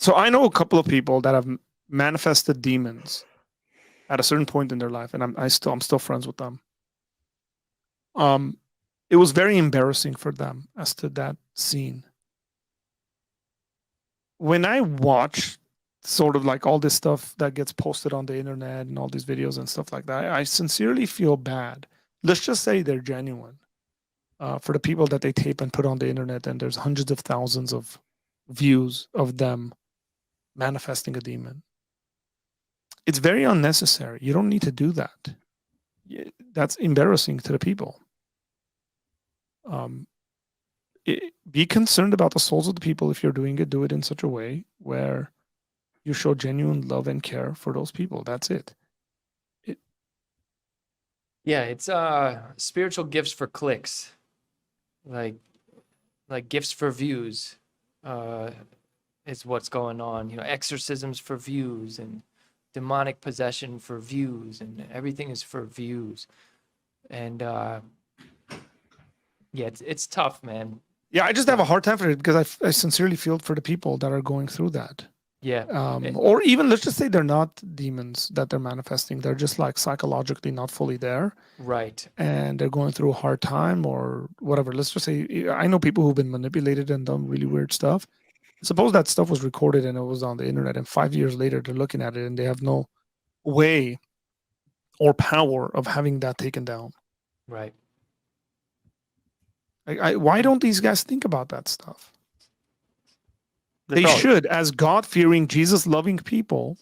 So I know a couple of people that have manifested demons at a certain point in their life, and I'm still friends with them. It was very embarrassing for them as to that scene. When I watch sort of like all this stuff that gets posted on the internet and all these videos and stuff like that, I sincerely feel bad. Let's just say they're genuine. For the people that they tape and put on the internet, and there's hundreds of thousands of views of them manifesting a demon. It's very unnecessary. You don't need to do that. That's embarrassing to the people. Be concerned about the souls of the people. If you're doing it, do it in such a way where you show genuine love and care for those people. That's it. Yeah, it's spiritual gifts for clicks, like gifts for views, is what's going on. You know, exorcisms for views and demonic possession for views, and everything is for views. And yeah, it's tough, man. Yeah, I just have a hard time for it because I sincerely feel for the people that are going through that. Yeah. Or even let's just say they're not demons that they're manifesting. They're just like psychologically not fully there. Right. And they're going through a hard time or whatever. Let's just say I know people who've been manipulated and done really weird stuff. Suppose that stuff was recorded and it was on the internet, and 5 years later they're looking at it and they have no way or power of having that taken down. Right. Why don't these guys think about that stuff? They probably- should, as God-fearing, Jesus-loving people.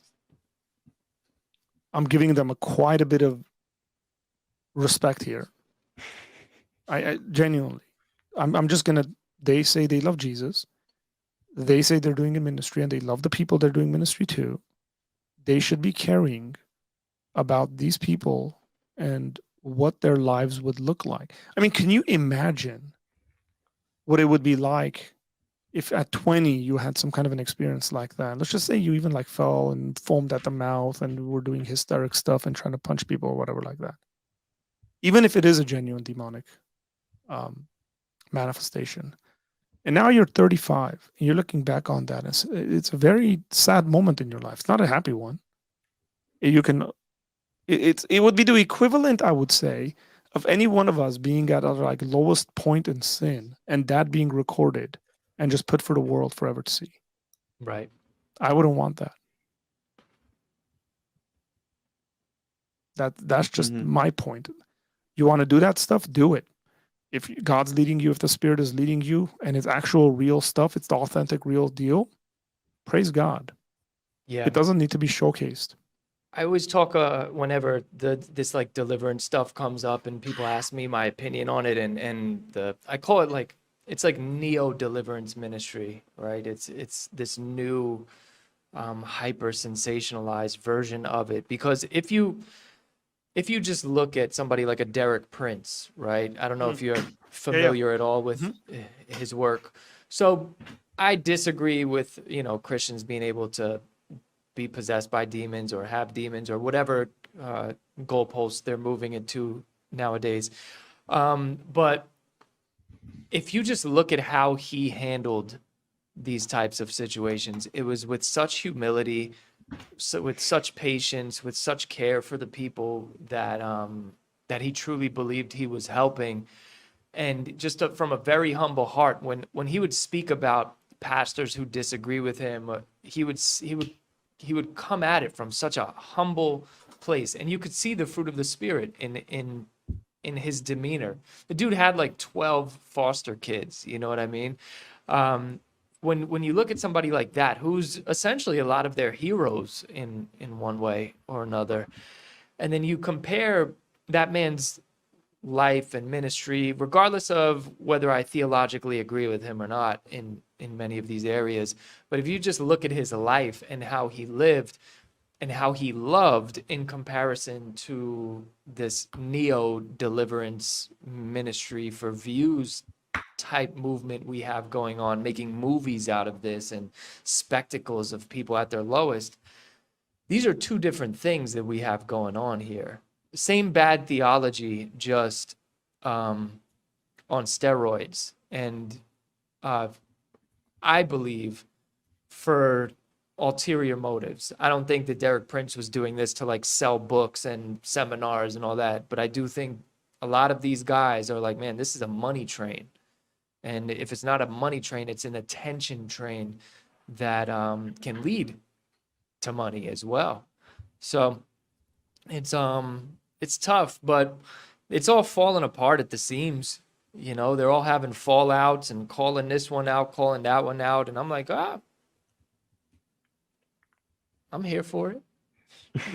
I'm giving them quite a bit of respect here. I genuinely, I'm just gonna. They say they love Jesus. They say they're doing a ministry, and they love the people they're doing ministry to. They should be caring about these people and what their lives would look like. I mean, can you imagine what it would be like if at 20 you had some kind of an experience like that? Let's just say you even like fell and foamed at the mouth and were doing hysteric stuff and trying to punch people or whatever like that. Even if it is a genuine demonic manifestation. And now you're 35 and you're looking back on that. It's a very sad moment in your life. It's not a happy one. You can, it would be the equivalent, I would say, of any one of us being at our like lowest point in sin and that being recorded and just put for the world forever to see. Right. I wouldn't want that. That's just my point. You want to do that stuff, do it. If God's leading you, if the Spirit is leading you, and it's actual real stuff, it's the authentic, real deal, praise God. Yeah. It doesn't need to be showcased. I always talk whenever this like deliverance stuff comes up and people ask me my opinion on it, and I call it like, it's like neo deliverance ministry, right? It's this new hyper sensationalized version of it, because if you just look at somebody like a Derek Prince, right? I don't know if you're familiar at all with his work. So I disagree with, Christians being able to be possessed by demons or have demons or whatever goalposts they're moving into nowadays. But if you just look at how he handled these types of situations, it was with such humility, with such patience, with such care for the people that that he truly believed he was helping, and just from a very humble heart. When he would speak about pastors who disagree with him, he would come at it from such a humble place, and you could see the fruit of the Spirit in his demeanor. The dude had like 12 foster kids, you know what I mean? When you look at somebody like that, who's essentially a lot of their heroes in one way or another, and then you compare that man's life and ministry, regardless of whether I theologically agree with him or not in many of these areas, but if you just look at his life and how he lived and how he loved in comparison to this neo deliverance ministry for views type movement we have going on, making movies out of this and spectacles of people at their lowest. These are two different things that we have going on here. Same bad theology, just on steroids. And I believe for ulterior motives. I don't think that Derek Prince was doing this to like sell books and seminars and all that, but I do think a lot of these guys are like, man, this is a money train. And if it's not a money train, it's an attention train that can lead to money as well. So it's tough, but it's all falling apart at the seams. You know, they're all having fallouts and calling this one out, calling that one out. And I'm like, I'm here for it.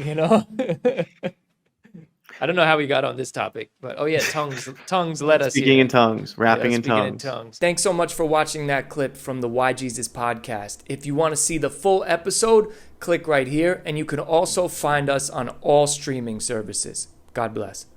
You know? I don't know how we got on this topic, but oh yeah, tongues led us Speaking here. in tongues, rapping in Speaking in tongues. tongues. Thanks so much for watching that clip from the Why Jesus podcast. If you want to see the full episode, click right here, and you can also find us on all streaming services. God bless.